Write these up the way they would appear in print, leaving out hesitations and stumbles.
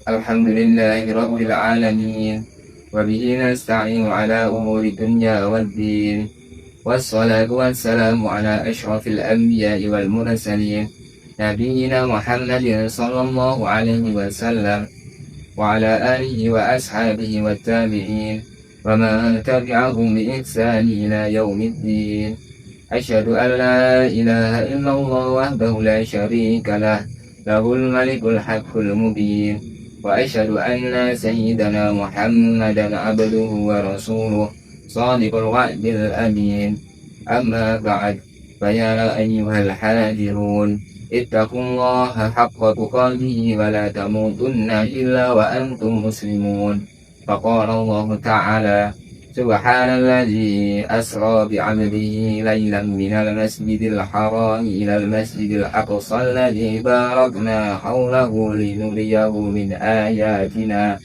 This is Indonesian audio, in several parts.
الحمد لله رب العالمين وبه نستعين على أمور الدنيا والدين والصلاة والسلام على أشرف الأنبياء والمرسلين نبينا محمد صلى الله عليه وسلم وعلى آله وأصحابه والتابعين ومن تبعهم بإحسان إلى يوم الدين أشهد أن لا إله إلا الله وحده لا شريك له الملك الحق المبين وأشهد أن سيدنا محمدا عبده ورسوله صادق الوعد الأمين أما بعد فيا أيها الحاذرون اتقوا الله حق تقاته ولا تموتن إلا وأنتم مسلمون فقال الله تعالى سبحان الذي أسرى بعبده ليلا من المسجد الحرام إلى المسجد الأقصى الذي باركنا حوله لنريه من آياتنا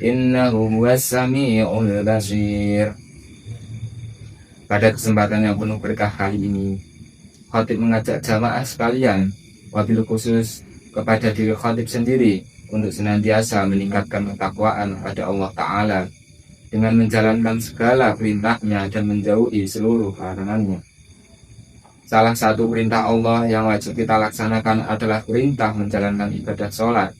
إنه هو السميع البصير. Pada kesempatan yang penuh berkah kali ini, khatib mengajak jamaah sekalian, wabil khusus kepada diri khatib sendiri, untuk senantiasa meningkatkan ketakwaan pada Allah Ta'ala dengan menjalankan segala perintahnya dan menjauhi seluruh larangannya. Salah satu perintah Allah yang wajib kita laksanakan adalah perintah menjalankan ibadah sholat,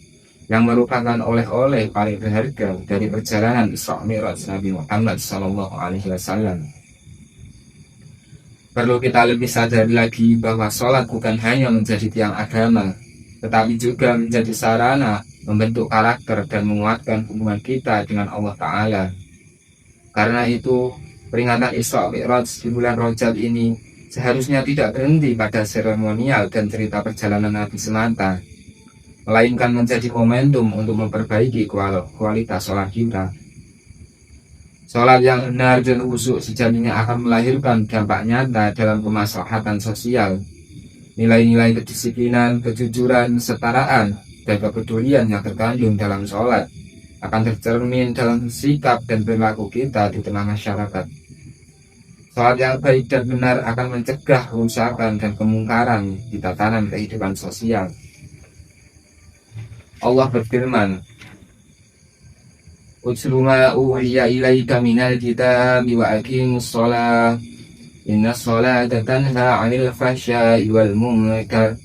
yang merupakan oleh-oleh paling berharga dari perjalanan Isra Mi'raj Nabi Muhammad SAW. Perlu kita lebih sadari lagi bahwa sholat bukan hanya menjadi tiang agama, tetapi juga menjadi sarana membentuk karakter dan menguatkan hubungan kita dengan Allah Ta'ala. Karena itu, peringatan Isra Mi'raj di bulan Rajab ini seharusnya tidak berhenti pada seremonial dan cerita perjalanan Nabi semata, melainkan menjadi momentum untuk memperbaiki kualitas sholat kita. Sholat yang benar dan khusyuk sejatinya akan melahirkan dampak nyata dalam kemaslahatan sosial. Nilai-nilai kedisiplinan, kejujuran, kesetaraan, dan kepedulian yang terkandung dalam sholat akan tercermin dalam sikap dan perilaku kita di tengah masyarakat. Sholat yang baik dan benar akan mencegah kerusakan dan kemungkaran di tatanan kehidupan sosial. Allah berfirman, Utslu ma uhiya ilaika minal kitabi wa aqimus shalah innas sholata tanha 'anil fahsya'i wal munkar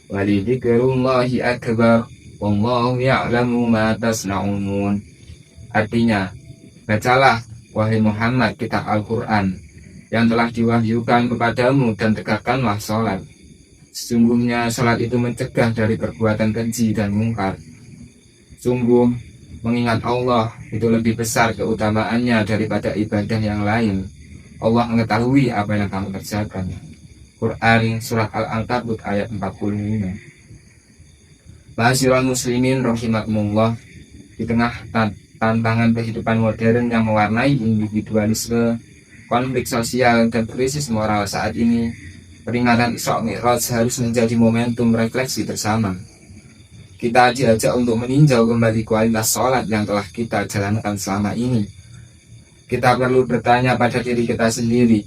wa lidzikrullahi akbar wallahu ya'lamu ma tasna'un. Artinya, bacalah wahai Muhammad kitab Al-Quran yang telah diwahyukan kepadamu dan tegakkanlah sholat. Sesungguhnya sholat itu mencegah dari perbuatan keji dan mungkar. Sungguh mengingat Allah itu lebih besar keutamaannya daripada ibadah yang lain. Allah mengetahui apa yang kamu kerjakan. Quran Surat Al-Ankabut ayat 45. Ma'asyiral muslimin rahimakumullah, di tengah tantangan kehidupan modern yang mewarnai individualisme, konflik sosial, dan krisis moral saat ini, peringatan Isra Mi'raj harus menjadi momentum refleksi bersama. Kita diajak untuk meninjau kembali kualitas sholat yang telah kita jalankan selama ini. Kita perlu bertanya pada diri kita sendiri,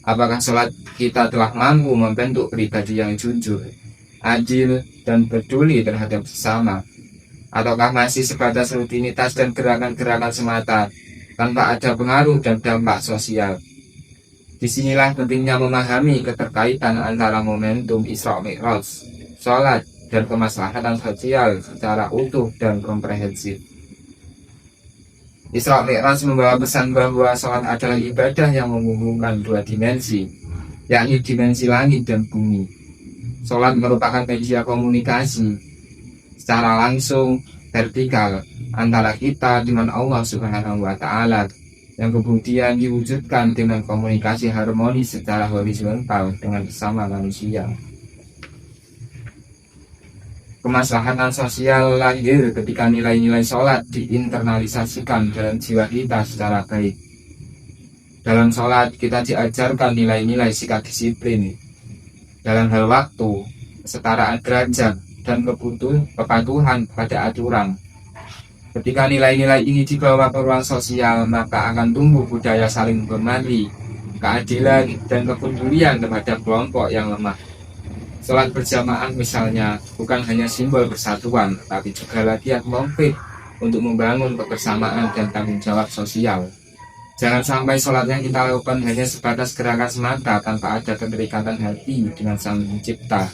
apakah sholat kita telah mampu membentuk pribadi yang jujur, adil, dan peduli terhadap sesama, ataukah masih sebatas rutinitas dan gerakan-gerakan semata tanpa ada pengaruh dan dampak sosial. Disinilah pentingnya memahami keterkaitan antara momentum Isra Mi'raj, sholat, dan kemaslahatan sosial secara utuh dan komprehensif. Isra Mi'raj membawa pesan bahwa sholat adalah ibadah yang menghubungkan dua dimensi, yakni dimensi langit dan bumi. Sholat merupakan media komunikasi secara langsung vertikal antara kita dengan Allah Subhanahu wa Ta'ala, yang kemudian diwujudkan dengan komunikasi harmonis secara horizontal dengan sesama manusia. Kemaslahatan sosial lahir ketika nilai-nilai sholat diinternalisasikan dalam jiwa kita secara baik. Dalam sholat kita diajarkan nilai-nilai sikap disiplin dalam hal waktu, kesetaraan derajat, dan kepatuhan pada aturan. Ketika nilai-nilai ini dibawa ke ruang sosial, maka akan tumbuh budaya saling menghormati, keadilan, dan kepedulian terhadap kelompok yang lemah. Sholat berjamaah misalnya bukan hanya simbol persatuan, tapi juga latihan konkret untuk membangun kebersamaan dan tanggung jawab sosial. Jangan sampai sholat yang kita lakukan hanya sebatas gerakan semata tanpa ada keterikatan hati dengan Sang Pencipta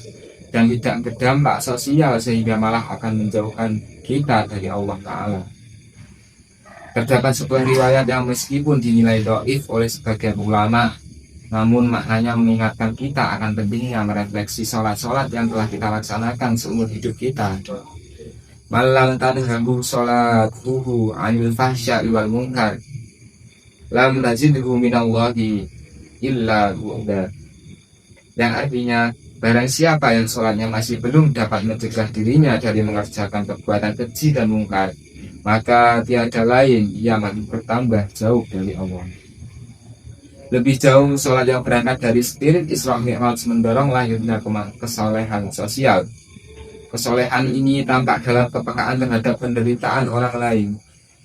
dan tidak berdampak sosial sehingga malah akan menjauhkan kita dari Allah Ta'ala. Terdapat sebuah riwayat yang meskipun dinilai dhaif oleh sebagian ulama, namun maknanya mengingatkan kita akan pentingnya merefleksi sholat-sholat yang telah kita laksanakan seumur hidup kita. Malam tadhabu sholatuhu anil fahsya'i wal munkar lam tajidhu minallahi illa bu'da. Yang artinya, barang siapa yang sholatnya masih belum dapat mencegah dirinya dari mengerjakan perbuatan keji dan mungkar, maka tiada lain ia makin bertambah jauh dari Allah. Lebih jauh, sholat yang berangkat dari spirit Isra Mi'raj mendorong lahirnya kesolehan sosial. Kesolehan ini tampak dalam kepekaan terhadap penderitaan orang lain,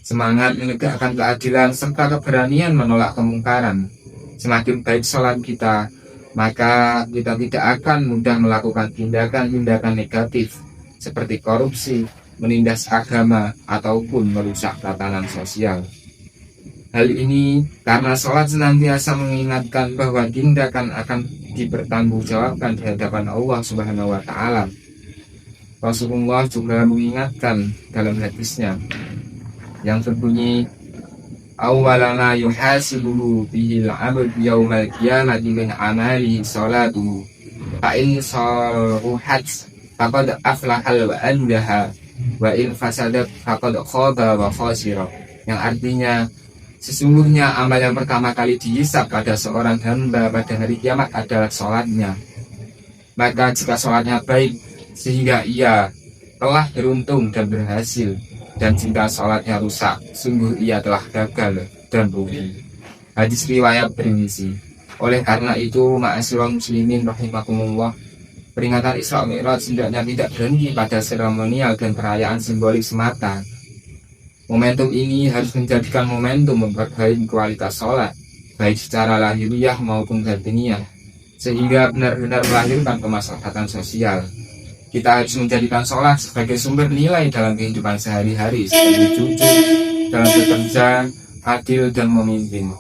semangat menegakkan keadilan, serta keberanian menolak kemungkaran. Semakin baik sholat kita, maka kita tidak akan mudah melakukan tindakan-tindakan negatif seperti korupsi, menindas agama, ataupun merusak tatanan sosial. Hal ini karena sholat senantiasa mengingatkan bahwa tindakan akan dipertanggungjawabkan di hadapan Allah Subhanahu wa Ta'ala. Rasulullah juga mengingatkan dalam hadisnya yang berbunyi, awwalana yuhasibuhu bihil abd yaumal qiyamati min amali sholatuhu fa in saluhat faqad aflahal wa anjaha wa in fasadat faqad khaba wa khasira. Yang artinya, sesungguhnya amal yang pertama kali dihisab pada seorang hamba pada hari kiamat adalah sholatnya. Maka jika sholatnya baik sehingga ia telah beruntung dan berhasil, dan jika sholatnya rusak, sungguh ia telah gagal dan rugi. Hadis riwayat berisi. Oleh karena itu, ma'asyiral muslimin rahimakumullah, peringatan Isra Mi'raj hendaknya tidak berhenti pada seremonial dan perayaan simbolik semata. Momentum ini harus menjadikan momentum memperbaiki kualitas sholat, baik secara lahiriah maupun batiniah, sehingga benar-benar melahirkan kemaslahatan sosial. Kita harus menjadikan sholat sebagai sumber nilai dalam kehidupan sehari-hari, sebagai jujur dalam bekerja, adil dan memimpin,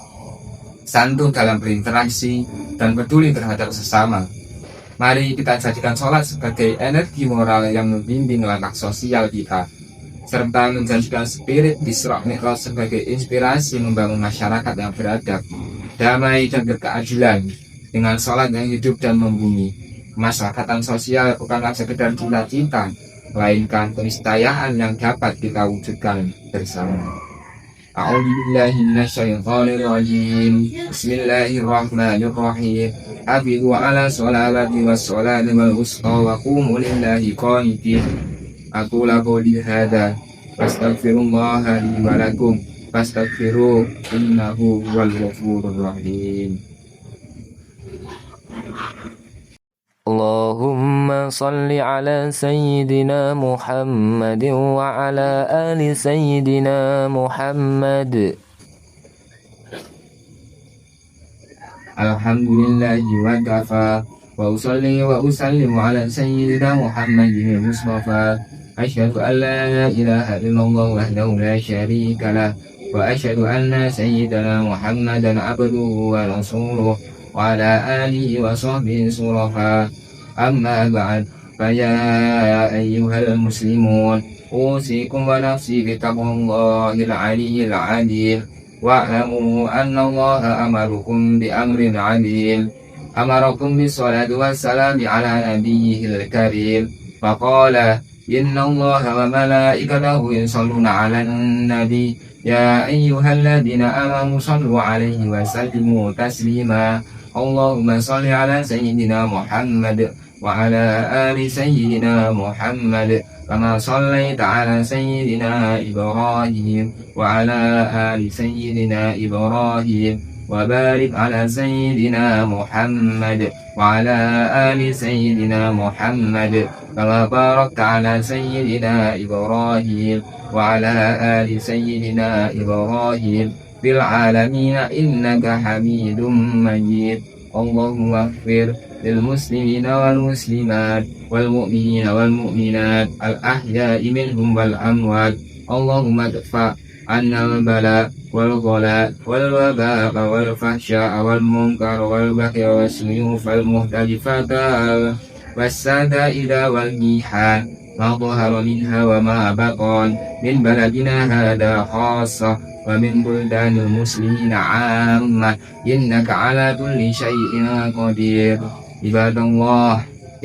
santun dalam berinteraksi, dan peduli terhadap sesama. Mari kita jadikan sholat sebagai energi moral yang membimbing langkah sosial kita, serta menjadikan spirit Isra Mi'raj sebagai inspirasi membangun masyarakat yang beradab, damai dan berkeadilan dengan sholat yang hidup dan membumi. Kemaslahatan sosial bukanlah sekedar cita-cita, melainkan keniscayaan yang dapat kita wujudkan bersama. A'udzubillahi minasyaitonir rajim. Bismillahirrahmanirrahim. Hafizu 'ala sholati was-sholati wal wusta wa qumu lillahi qanitin. Aku qouli hadza wastaghfirullaha li wa lakum fastaghfiruhu innahu huwal ghafurur rahim. Allahumma salli ala sayyidina Muhammad wa ala ali sayyidina Muhammad. Alhamdulillahi wa kafa wa usalli wa usallimu ala sayyidina Muhammadin Mustafa. Asyhadu an la ilaha illallah wahdahu la syarika lah wa asyhadu anna sayyidina Muhammadan abduhu wa rasuluh wa ala alihi wa sahbihi surafa. Amma ba'd, faya ayyuhal muslimun, usikum wa nafsi bitaqwallahil aliyyil adil, wa'lamu anna Allaha amarukum bi amrin 'adil. Amarakum bis salati wassalami ala nabiyyil karim. Faqala inna Allaha wa malaikatahu yusalluna 'alan nabi ya ayyuhalladzina amanu sallu 'alaihi wa sallimu taslima. Allahumma salli ala sayyidina Muhammad wa ala ali sayyidina Muhammad kama sallaita ala sayyidina Ibrahim wa ala ali sayyidina Ibrahim wa barik ala sayyidina Muhammad wa ala ali sayyidina Muhammad kama barakta ala sayyidina Ibrahim wa ala ali sayyidina Ibrahim fil alamin innaka hamidum majid. Allahumma ighfir للمسلمين والمسلمات والمؤمنين والمؤمنات الأحياء منهم والأموات. اللهم ادفع عنا البلاء والغلاء والوباء والفحشاء والمنكر والبغي والسيوف المختلفة والسدائد والميحان ما ظهر منها وما بطن من بلدنا هذا خاصة ومن بلدان المسلمين عامة إنك على كل شيء قدير. عباد الله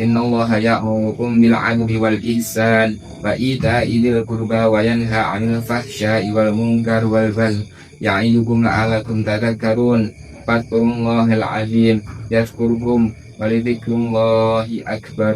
إن الله يأمركم بالعدل والإحسان وإيتاء ذي القربى وينهى عن الفحشاء والمنكر والبغي يعظكم لعلكم تذكرون. فاذكروا الله العظيم يذكركم ولذكر الله أكبر.